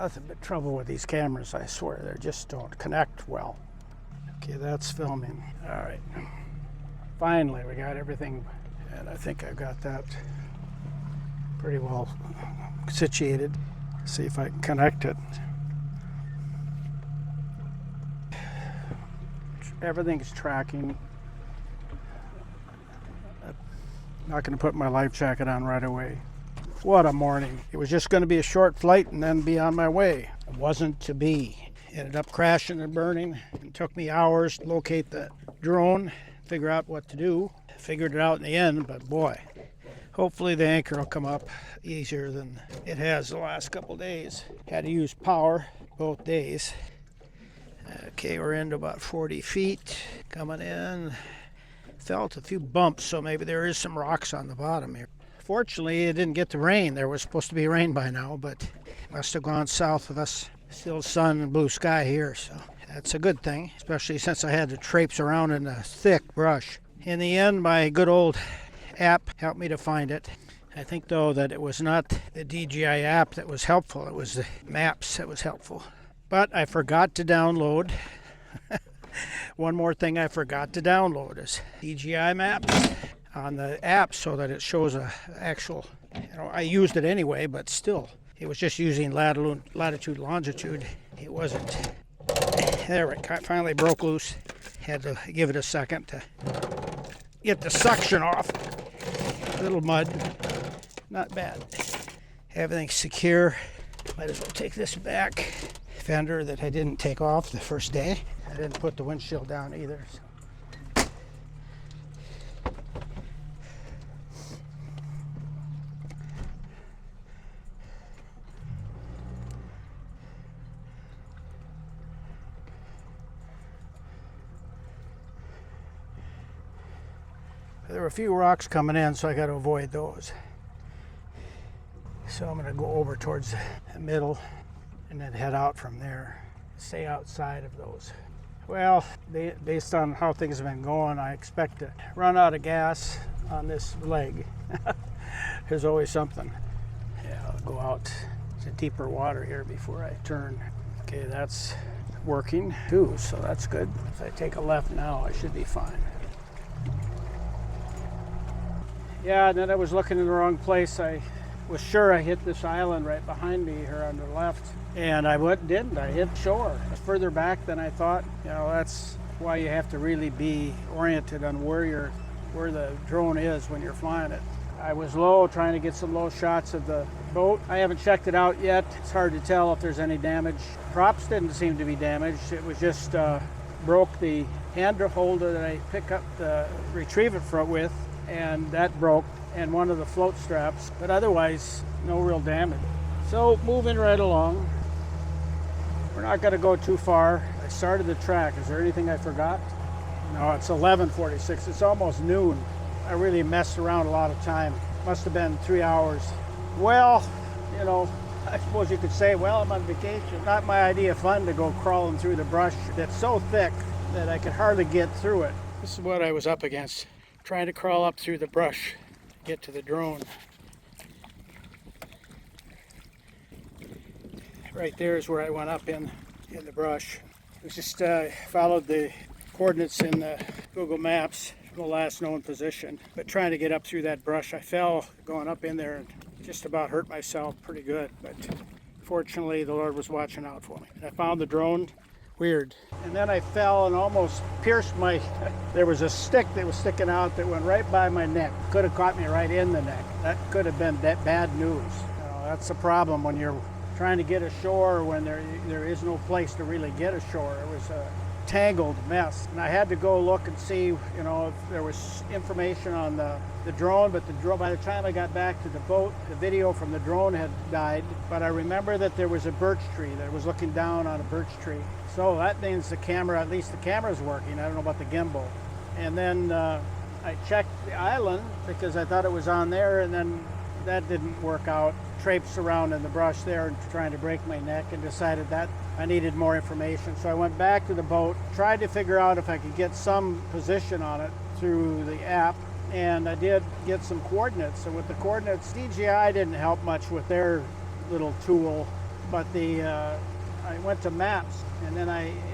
Nothing but trouble with these cameras, I swear. They just don't connect well. Okay, that's filming. All right. Finally, we got everything, and I think I've got that pretty well situated. See if I can connect it. Everything's tracking. I'm not going to put my life jacket on right away. What a morning. It was just going to be a short flight and then be on my way. It wasn't to be. Ended up crashing and burning. It took me hours to locate the drone, figure out what to do. Figured it out in the end, but boy, hopefully the anchor will come up easier than it has the last couple days. Had to use power both days. Okay, we're into about 40 feet. Coming in. Felt a few bumps, so maybe there is some rocks on the bottom here. Fortunately, it didn't get to rain. There was supposed to be rain by now, but it must have gone south of us. Still sun and blue sky here, so that's a good thing, especially since I had to traipse around in a thick brush. In the end, my good old app helped me to find it. I think, though, that it was not the DJI app that was helpful. It was the maps that was helpful. But I forgot to download. One more thing I forgot to download is DJI maps on the app so that it shows a actual, I used it anyway, but still, it was just using latitude, longitude. It wasn't. There it finally broke loose. Had to give it a second to get the suction off. A little mud, not bad. Everything's secure. Might as well take this back fender that I didn't take off the first day. I didn't put the windshield down either. So. There were a few rocks coming in, so I got to avoid those. So I'm going to go over towards the middle and then head out from there. Stay outside of those. Well, based on how things have been going, I expect to run out of gas on this leg. There's always something. Yeah, I'll go out to deeper water here before I turn. Okay, that's working too, so that's good. If I take a left now, I should be fine. Yeah, and then I was looking in the wrong place. I was sure I hit this island right behind me here on the left, and I didn't. I hit shore. It's further back than I thought. That's why you have to really be oriented on where the drone is when you're flying it. I was low, trying to get some low shots of the boat. I haven't checked it out yet. It's hard to tell if there's any damage. Props didn't seem to be damaged. It was just broke the hand holder that I pick up the retrieve it with, and that broke, and one of the float straps, but otherwise no real damage. So moving right along. We're not going to go too far. I started the track. Is there anything I forgot? No, it's 11:46. It's almost noon. I really messed around a lot of time. Must have been 3 hours. Well, I suppose you could say, well, I'm on vacation. Not my idea of fun to go crawling through the brush that's so thick that I could hardly get through it. This is what I was up against, trying to crawl up through the brush to get to the drone. Right there is where I went up in the brush. It was just followed the coordinates in the Google Maps from the last known position. But trying to get up through that brush, I fell going up in there and just about hurt myself pretty good. But fortunately, the Lord was watching out for me. And I found the drone. Weird. And then I fell and almost pierced there was a stick that was sticking out that went right by my neck. Could have caught me right in the neck. That could have been bad news. That's the problem when you're trying to get ashore when there is no place to really get ashore. It was a tangled mess. And I had to go look and see, if there was information on the drone, but by the time I got back to the boat, the video from the drone had died. But I remember that there was a birch tree, that was looking down on a birch tree. So that means the camera, at least the camera's working. I don't know about the gimbal. And then I checked the island because I thought it was on there, and then that didn't work out. Traipsed around in the brush there and trying to break my neck, and decided that I needed more information. So I went back to the boat, tried to figure out if I could get some position on it through the app, and I did get some coordinates. So with the coordinates, DJI didn't help much with their little tool, but I went to maps, and then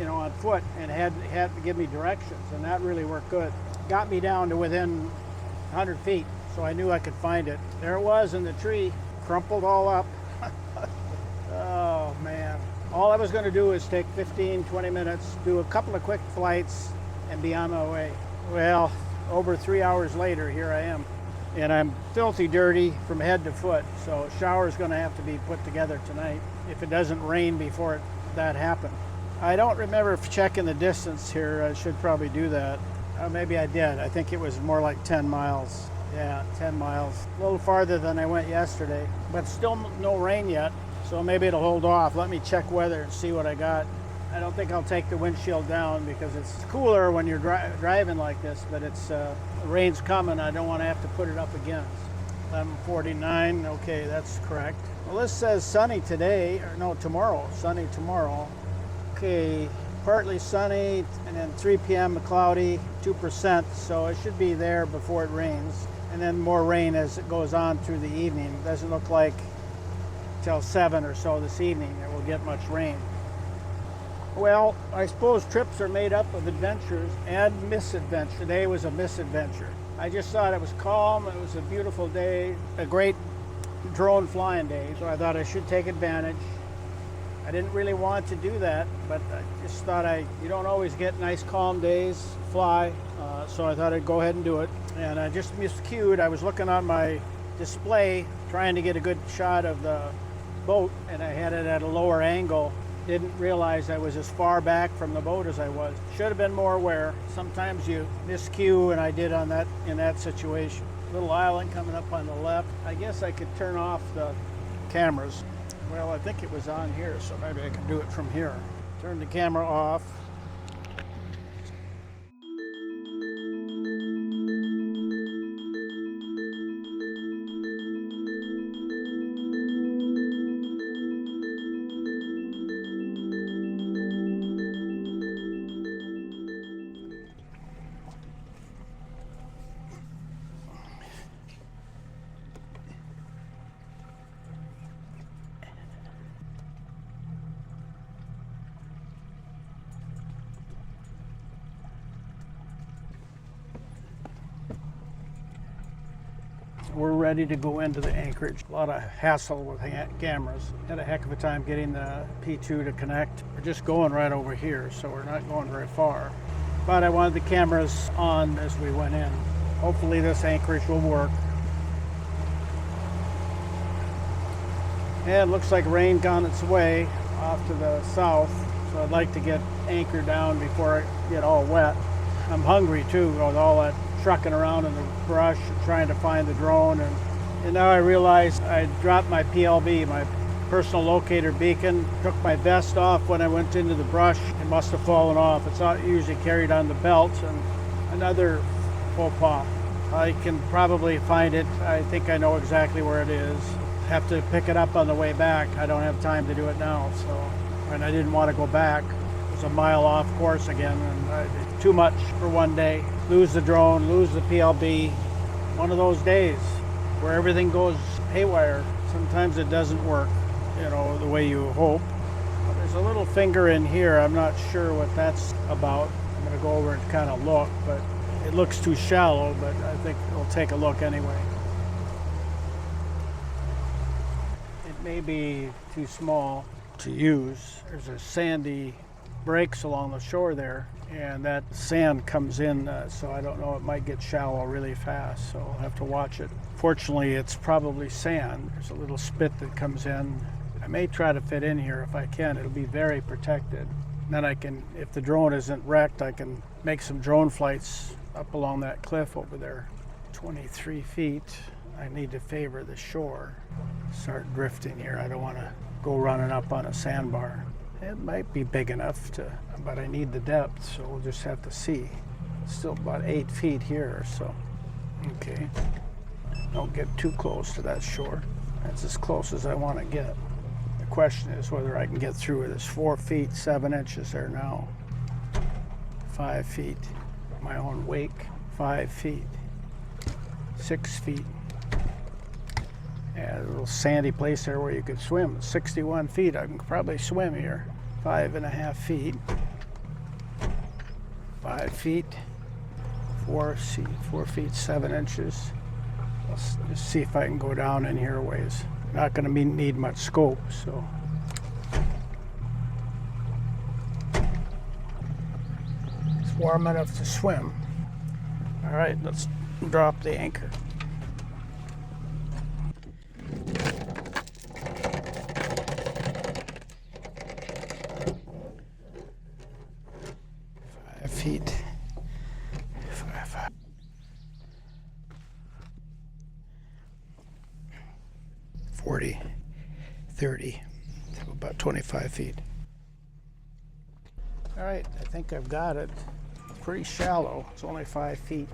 on foot, and had to give me directions, and that really worked good. Got me down to within 100 feet, so I knew I could find it. There it was in the tree, crumpled all up. Oh man. All I was going to do is take 15, 20 minutes, do a couple of quick flights, and be on my way. Well, over 3 hours later, here I am. And I'm filthy dirty from head to foot, so a shower's going to have to be put together tonight if it doesn't rain before that happens. I don't remember checking the distance here. I should probably do that. Maybe I did. I think it was more like 10 miles. Yeah, 10 miles. A little farther than I went yesterday, but still no rain yet, so maybe it'll hold off. Let me check weather and see what I got. I don't think I'll take the windshield down because it's cooler when you're driving like this, but the rain's coming. I don't want to have to put it up against. 11:49, okay, that's correct. Well, this says sunny today, or no, tomorrow, sunny tomorrow. Okay, partly sunny, and then 3 p.m. cloudy, 2%, so it should be there before it rains. And then more rain as it goes on through the evening. It doesn't look like till 7 or so this evening it will get much rain. Well, I suppose trips are made up of adventures and misadventures. Today was a misadventure. I just thought it was calm, it was a beautiful day, a great drone flying day, so I thought I should take advantage. I didn't really want to do that, but I just thought you don't always get nice calm days, fly, so I thought I'd go ahead and do it. And I just miscued. I was looking on my display, trying to get a good shot of the boat, and I had it at a lower angle. Didn't realize I was as far back from the boat as I was. Should have been more aware. Sometimes you miscue, and I did in that situation. Little island coming up on the left. I guess I could turn off the cameras. Well, I think it was on here, so maybe I can do it from here. Turn the camera off. We're ready to go into the anchorage. A lot of hassle with cameras. Had a heck of a time getting the P2 to connect. We're just going right over here, so we're not going very far. But I wanted the cameras on as we went in. Hopefully this anchorage will work. And it looks like rain gone its way off to the south, so I'd like to get anchored down before I get all wet. I'm hungry too, with all that trucking around in the brush and trying to find the drone, and now I realize I dropped my PLB, my personal locator beacon. Took my vest off when I went into the brush. It must have fallen off. It's not usually carried on the belt, and another faux pas. I can probably find it. I think I know exactly where it is. Have to pick it up on the way back. I don't have time to do it now, and I didn't want to go back. It was a mile off course again, and too much for one day. Lose the drone, lose the PLB. One of those days where everything goes haywire. Sometimes it doesn't work, the way you hope. There's a little finger in here. I'm not sure what that's about. I'm going to go over and kind of look, but it looks too shallow, but I think we'll take a look anyway. It may be too small to use. There's a sandy breaks along the shore there, and that sand comes in, so I don't know, it might get shallow really fast, so I'll have to watch it. Fortunately, it's probably sand. There's a little spit that comes in. I may try to fit in here if I can. It'll be very protected. Then I can, if the drone isn't wrecked, I can make some drone flights up along that cliff over there. 23 feet. I need to favor the shore. Start drifting here. I don't want to go running up on a sandbar. It might be big enough but I need the depth, so we'll just have to see. It's still about 8 feet here, so. Okay. Don't get too close to that shore. That's as close as I want to get. The question is whether I can get through it. It's 4 feet, 7 inches there now. 5 feet. My own wake, 5 feet. 6 feet. And a little sandy place there where you could swim. 61 feet, I can probably swim here. 5.5 feet. 5 feet. 4 feet 7 inches. Let's just see if I can go down in here a ways. Not going to need much scope, so. It's warm enough to swim. All right, let's drop the anchor. Feet. 40, 30, so about 25 feet. All right, I think I've got it. It's pretty shallow. It's only 5 feet.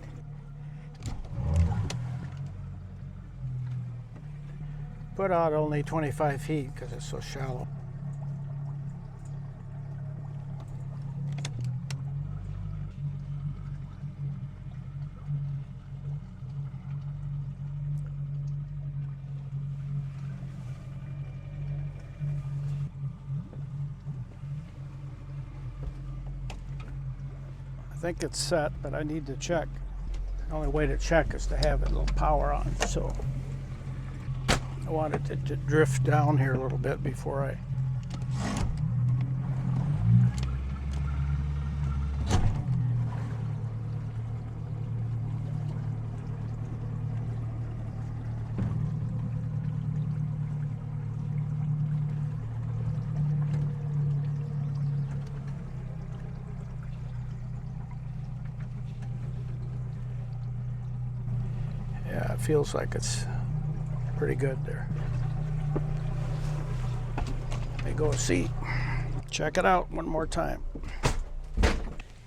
Put out only 25 feet because it's so shallow. I think it's set, but I need to check. The only way to check is to have it a little power on. So I wanted it to drift down here a little bit before I. Yeah, it feels like it's pretty good there. Let me go see. Check it out one more time.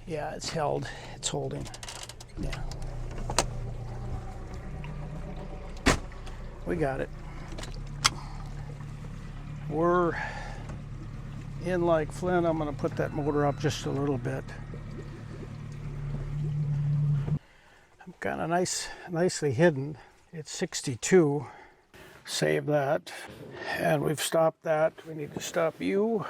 Yeah, it's held. It's holding. Yeah. We got it. We're in like Flint. I'm going to put that motor up just a little bit. I'm kind of nicely hidden. It's 62. Save that. And we've stopped that. We need to stop you.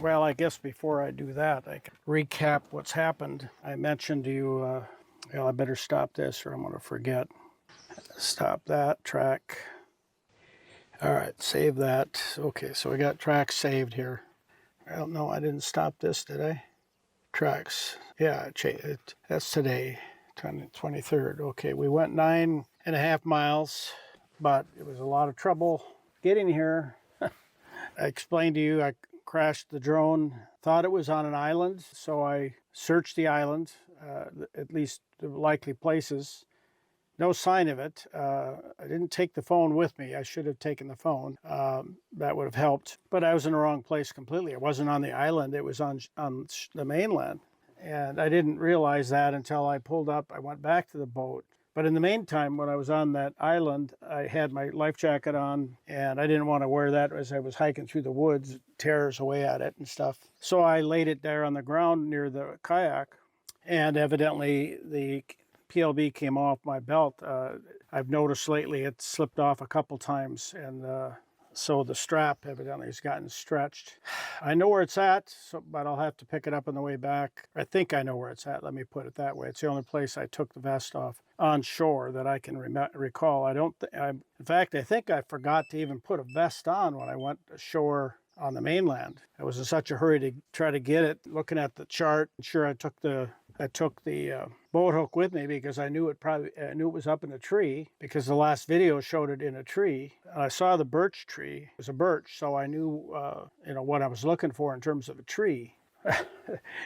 Well, I guess before I do that, I can recap what's happened. I mentioned to you, well, I better stop this or I'm going to forget. Stop that track. All right, save that. Okay, so we got tracks saved here. Well, no, I didn't stop this, did I? Tracks. Yeah, that's today, 23rd. Okay, we went 9.5 miles, but it was a lot of trouble getting here. I explained to you, I crashed the drone, thought it was on an island, so I searched the island, at least the likely places. No sign of it. I didn't take the phone with me. I should have taken the phone. That would have helped. But I was in the wrong place completely. It wasn't on the island. It was on the mainland. And I didn't realize that until I pulled up. I went back to the boat. But in the meantime, when I was on that island, I had my life jacket on, and I didn't want to wear that as I was hiking through the woods, tears away at it and stuff. So I laid it there on the ground near the kayak, and evidently the PLB came off my belt. I've noticed lately it slipped off a couple times, and so the strap evidently has gotten stretched. I know where it's at, but I'll have to pick it up on the way back. I think I know where it's at, let me put it that way. It's the only place I took the vest off on shore that I can recall. In fact, I think I forgot to even put a vest on when I went ashore on the mainland. I was in such a hurry to try to get it. Looking at the chart, sure I took the boat hook with me because I knew it was up in a tree because the last video showed it in a tree. I saw the birch tree. It was a birch, so I knew what I was looking for in terms of a tree.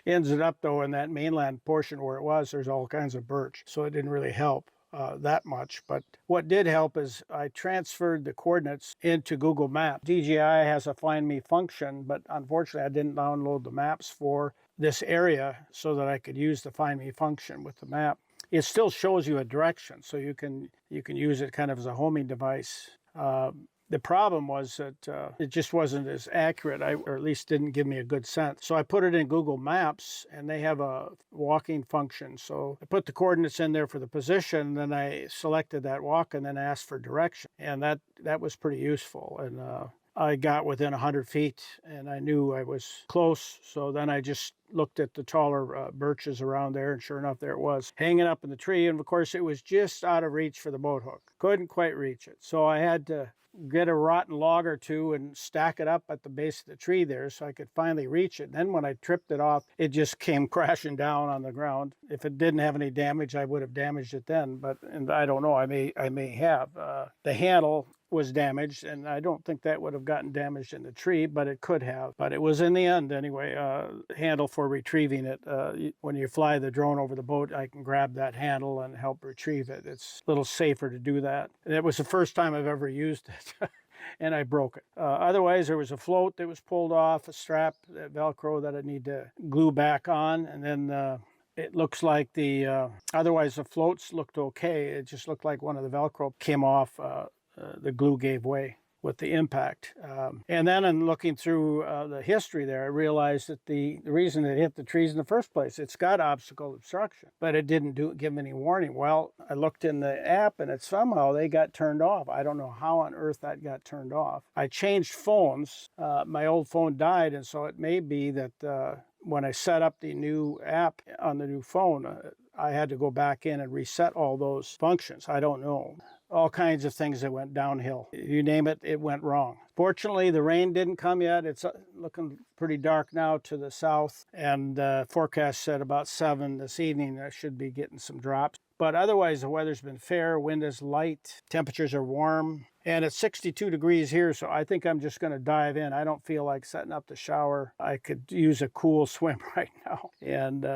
Ended up though in that mainland portion where it was, there's all kinds of birch, so it didn't really help that much. But what did help is I transferred the coordinates into Google Maps. DJI has a Find Me function, but unfortunately I didn't download the maps for this area so that I could use the Find Me function with the map. It still shows you a direction, so you can use it kind of as a homing device. The problem was that it just wasn't as accurate, or at least didn't give me a good sense. So I put it in Google Maps, and they have a walking function. So I put the coordinates in there for the position, then I selected that walk and then asked for direction. And that was pretty useful. And I got within 100 feet and I knew I was close. So then I just looked at the taller birches around there, and sure enough, there it was, hanging up in the tree. And of course, it was just out of reach for the boat hook. Couldn't quite reach it. So I had to get a rotten log or two and stack it up at the base of the tree there so I could finally reach it. And then when I tripped it off, it just came crashing down on the ground. If it didn't have any damage, I would have damaged it then. And I don't know, I may have. The handle was damaged, and I don't think that would have gotten damaged in the tree, but it could have. But it was, in the end anyway, handle for retrieving it. When you fly the drone over the boat, I can grab that handle and help retrieve it. It's a little safer to do that. And it was the first time I've ever used it. And I broke it. Otherwise, there was a float that was pulled off, a strap, that Velcro that I need to glue back on, and then it looks like otherwise the floats looked okay. It just looked like one of the Velcro came off. The glue gave way with the impact. And then in looking through the history there, I realized that the reason it hit the trees in the first place, it's got obstacle obstruction, but it didn't give any warning. Well, I looked in the app and somehow they got turned off. I don't know how on earth that got turned off. I changed phones. My old phone died, and so it may be that when I set up the new app on the new phone, I had to go back in and reset all those functions. I don't know. All kinds of things that went downhill. You name it, it went wrong. Fortunately, the rain didn't come yet. It's looking pretty dark now to the south, and forecast said about 7 this evening I should be getting some drops. But otherwise, the weather's been fair. Wind is light. Temperatures are warm. And it's 62 degrees here, so I think I'm just going to dive in. I don't feel like setting up the shower. I could use a cool swim right now and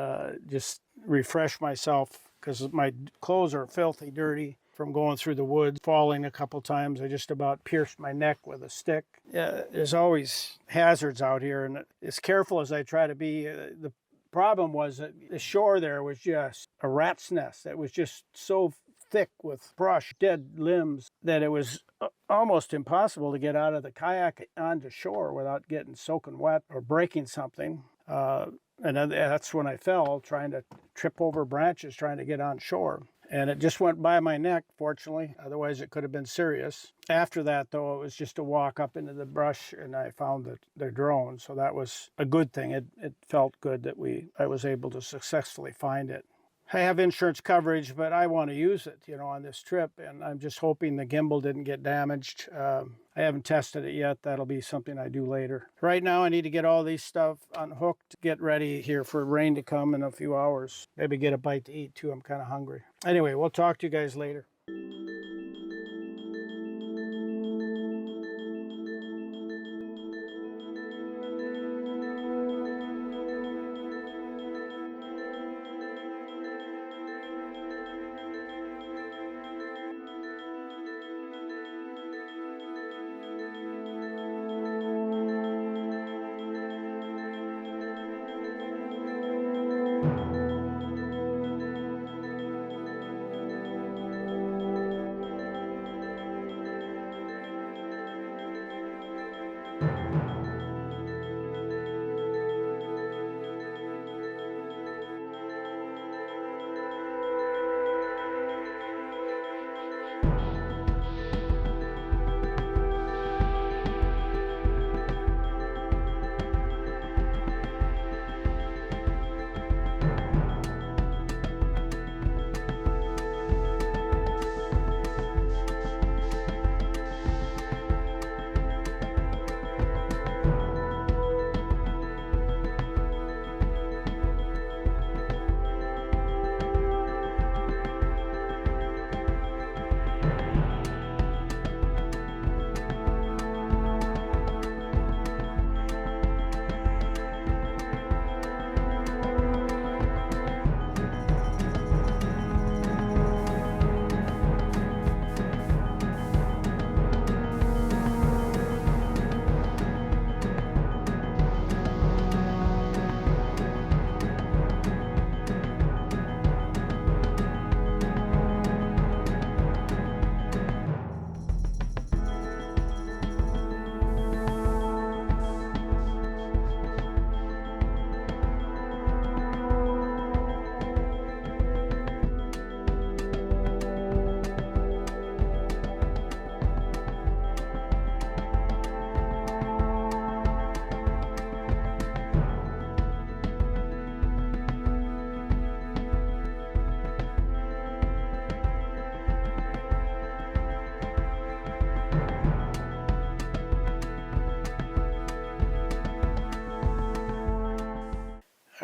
just refresh myself, because my clothes are filthy dirty from going through the woods, falling a couple times. I just about pierced my neck with a stick. There's always hazards out here, and as careful as I try to be, the problem was that the shore there was just a rat's nest. It was just so thick with brush, dead limbs, that it was almost impossible to get out of the kayak onto shore without getting soaking wet or breaking something. And that's when I fell, trying to trip over branches, trying to get on shore. And it just went by my neck, fortunately. Otherwise, it could have been serious. After that, though, it was just a walk up into the brush, and I found the drone. So that was a good thing. It felt good that I was able to successfully find it. I have insurance coverage, but I want to use it, on this trip, and I'm just hoping the gimbal didn't get damaged. I haven't tested it yet. That'll be something I do later. Right now, I need to get all these stuff unhooked, get ready here for rain to come in a few hours. Maybe get a bite to eat, too. I'm kind of hungry. Anyway, we'll talk to you guys later.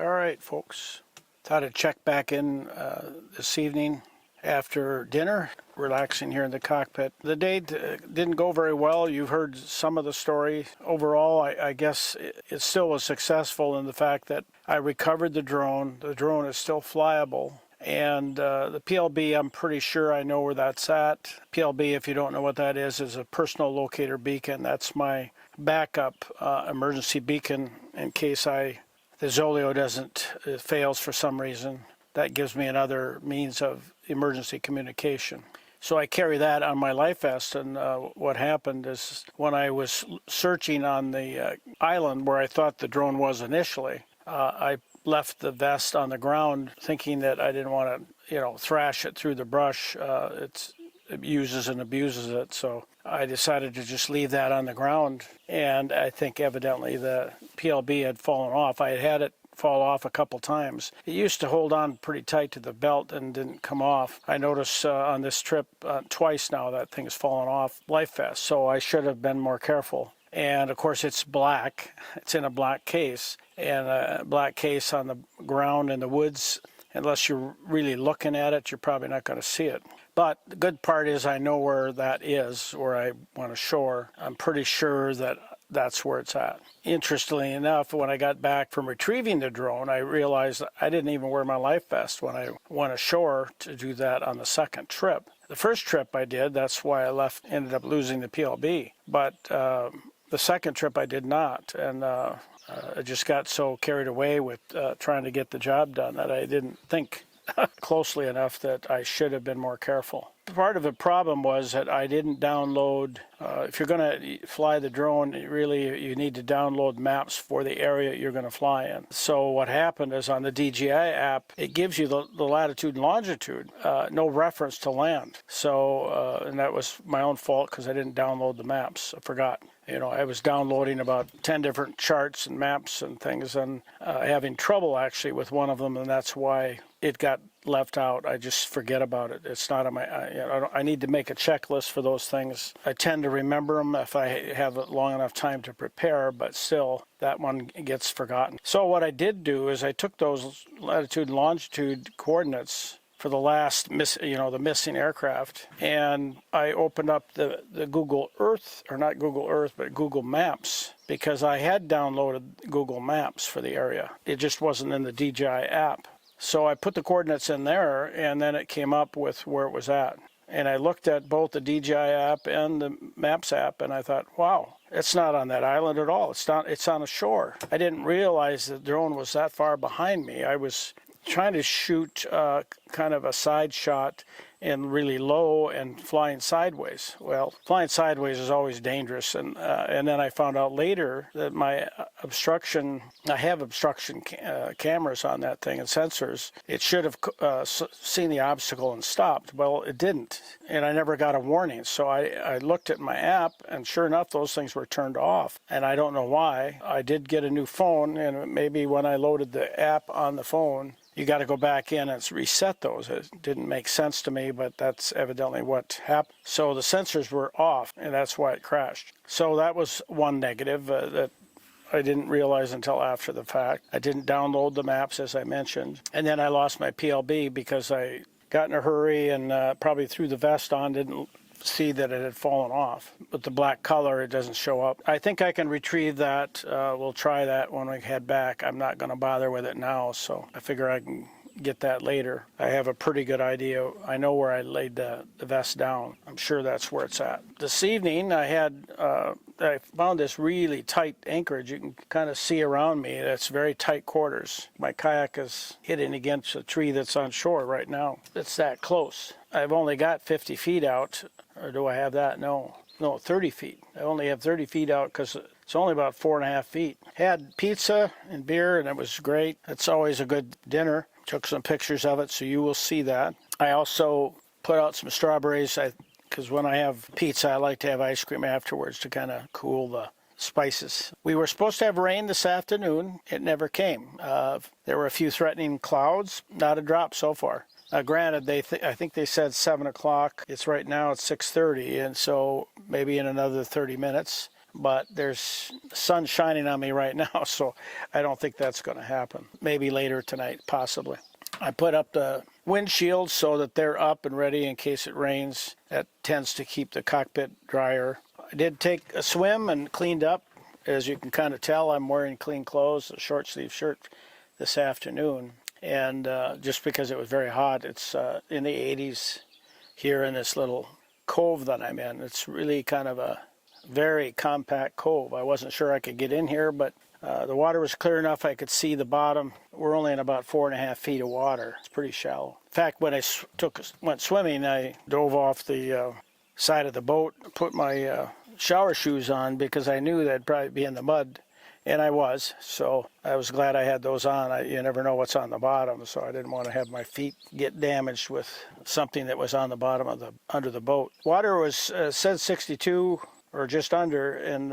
All right, folks. Thought I'd check back in this evening after dinner, relaxing here in the cockpit. The day didn't go very well. You've heard some of the story. Overall, I guess it still was successful in the fact that I recovered the drone. The drone is still flyable. And the PLB, I'm pretty sure I know where that's at. PLB, if you don't know what that is a personal locator beacon. That's my backup emergency beacon in case the Zoleo fails for some reason. That gives me another means of emergency communication. So I carry that on my life vest, and what happened is when I was searching on the island where I thought the drone was initially, I left the vest on the ground thinking that I didn't want to, thrash it through the brush. It uses and abuses it, so I decided to just leave that on the ground, and I think evidently the PLB had fallen off. I had it fall off a couple times. It used to hold on pretty tight to the belt and didn't come off. I noticed on this trip twice now that thing has fallen off life vest, so I should have been more careful. And of course it's black. It's in a black case, and a black case on the ground in the woods, unless you're really looking at it, you're probably not going to see it. But the good part is I know where that is, where I went ashore. I'm pretty sure that that's where it's at. Interestingly enough, when I got back from retrieving the drone, I realized I didn't even wear my life vest when I went ashore to do that on the second trip. The first trip I did, that's why I ended up losing the PLB. But the second trip I did not, and I just got so carried away with trying to get the job done that I didn't think closely enough that I should have been more careful. Part of the problem was that I didn't download, if you're going to fly the drone, you need to download maps for the area you're going to fly in. So what happened is on the DJI app, it gives you the latitude and longitude, no reference to land. So, and that was my own fault because I didn't download the maps. I forgot. I was downloading about 10 different charts and maps and things, and having trouble actually with one of them, and that's why it got left out. I just forget about it. It's not on my, I need to make a checklist for those things. I tend to remember them if I have long enough time to prepare, but still that one gets forgotten. So what I did do is I took those latitude and longitude coordinates for the last the missing aircraft, and I opened up the Google Earth, or not Google Earth, but Google Maps, because I had downloaded Google Maps for the area. It just wasn't in the DJI app. So I put the coordinates in there, and then it came up with where it was at. And I looked at both the DJI app and the Maps app, and I thought, wow, it's not on that island at all. It's on a shore. I didn't realize the drone was that far behind me. I was trying to shoot kind of a side shot and really low and flying sideways. Well, flying sideways is always dangerous, and then I found out later that my I have obstruction cameras on that thing and sensors. It should have seen the obstacle and stopped. Well, it didn't, and I never got a warning. So I looked at my app, and sure enough, those things were turned off, and I don't know why. I did get a new phone, and maybe when I loaded the app on the phone, you got to go back in and reset those. It didn't make sense to me, but that's evidently what happened. So the sensors were off, and that's why it crashed. So that was one negative that I didn't realize until after the fact. I didn't download the maps, as I mentioned. And then I lost my PLB because I got in a hurry and probably threw the vest on, didn't see that it had fallen off. With the black color, it doesn't show up. I think I can retrieve that. We'll try that when we head back. I'm not going to bother with it now, so I figure I can get that later. I have a pretty good idea. I know where I laid the vest down. I'm sure that's where it's at. This evening, I found this really tight anchorage. You can kind of see around me. That's very tight quarters. My kayak is hitting against a tree that's on shore right now. It's that close. I've only got 50 feet out. Or do I have that? No, 30 feet. I only have 30 feet out because it's only about 4.5 feet. Had pizza and beer, and it was great. It's always a good dinner. Took some pictures of it, so you will see that. I also put out some strawberries because when I have pizza, I like to have ice cream afterwards to kind of cool the spices. We were supposed to have rain this afternoon. It never came. There were a few threatening clouds. Not a drop so far. Granted, I think they said 7 o'clock. It's right now, it's 6:30, and so maybe in another 30 minutes but there's sun shining on me right now, so I don't think that's going to happen. Maybe later tonight, possibly. I put up the windshields so that they're up and ready in case it rains. That tends to keep the cockpit drier. I did take a swim and cleaned up. As you can kind of tell, I'm wearing clean clothes, a short sleeve shirt this afternoon. And just because it was very hot, it's in the 80s here in this little cove that I'm in. It's really kind of a very compact cove. I wasn't sure I could get in here, but the water was clear enough I could see the bottom. We're only in about 4.5 feet of water. It's pretty shallow. In fact, when I went swimming, I dove off the side of the boat, put my shower shoes on because I knew they'd probably be in the mud, and I was. So I was glad I had those on. You never know what's on the bottom, so I didn't want to have my feet get damaged with something that was on the bottom of under the boat. Water was said 62 or just under, and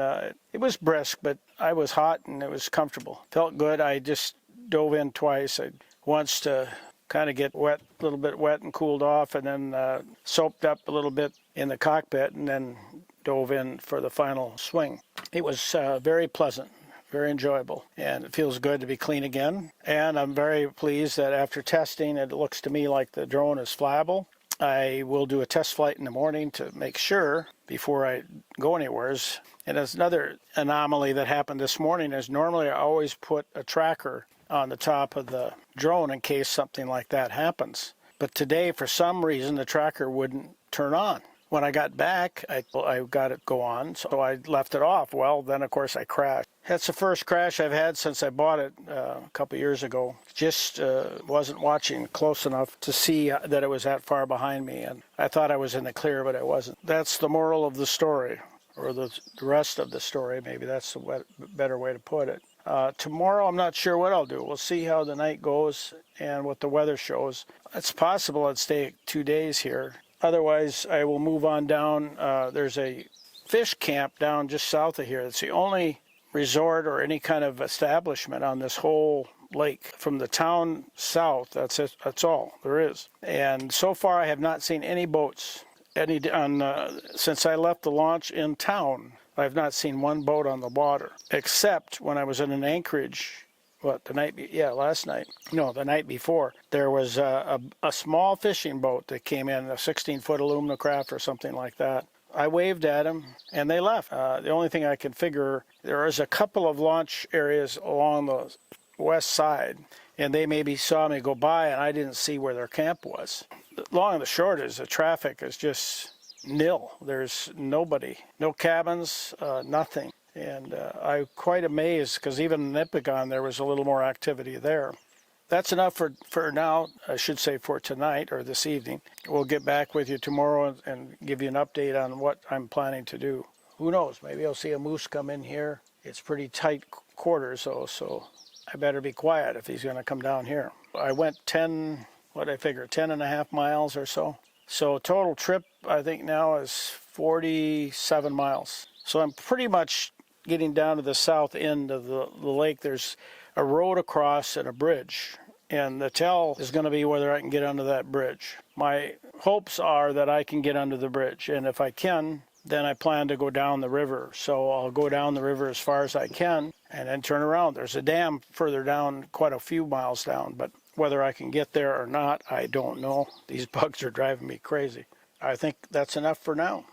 it was brisk, but I was hot and it was comfortable. Felt good. I just dove in twice. Once to kind of get wet, a little bit wet and cooled off, and then soaped up a little bit in the cockpit, and then dove in for the final swing. It was very pleasant, very enjoyable, and it feels good to be clean again. And I'm very pleased that after testing, it looks to me like the drone is flyable. I will do a test flight in the morning to make sure before I go anywhere. And there's another anomaly that happened this morning is normally I always put a tracker on the top of the drone in case something like that happens. But today, for some reason, the tracker wouldn't turn on. When I got back, I got it go on, so I left it off. Well, then, of course, I crashed. That's the first crash I've had since I bought it a couple years ago. Just wasn't watching close enough to see that it was that far behind me, and I thought I was in the clear, but I wasn't. That's the moral of the story, or the rest of the story. Maybe that's the better way to put it. Tomorrow, I'm not sure what I'll do. We'll see how the night goes and what the weather shows. It's possible I'd stay 2 days here. Otherwise, I will move on down. There's a fish camp down just south of here. It's the only resort or any kind of establishment on this whole lake. From the town south, that's it. That's all there is. And so far, I have not seen any boats. Since I left the launch in town, I've not seen one boat on the water, except when I was in an anchorage. The night before, there was a small fishing boat that came in, a 16-foot aluminum craft or something like that. I waved at them, and they left. The only thing I can figure, there is a couple of launch areas along the west side, and they maybe saw me go by, and I didn't see where their camp was. The long and the short is the traffic is just nil. There's nobody, no cabins, nothing. And I'm quite amazed because even in Nipigon there was a little more activity there. That's enough for now, I should say for tonight or this evening. We'll get back with you tomorrow and give you an update on what I'm planning to do. Who knows, maybe I'll see a moose come in here. It's pretty tight quarters though, so I better be quiet if he's going to come down here. I went 10 and a half miles or so. So total trip I think now is 47 miles. So I'm pretty much getting down to the south end of the lake. There's a road across and a bridge, and the tell is going to be whether I can get under that bridge. My hopes are that I can get under the bridge, and if I can, then I plan to go down the river. So I'll go down the river as far as I can and then turn around. There's a dam further down, quite a few miles down, but whether I can get there or not, I don't know. These bugs are driving me crazy. I think that's enough for now.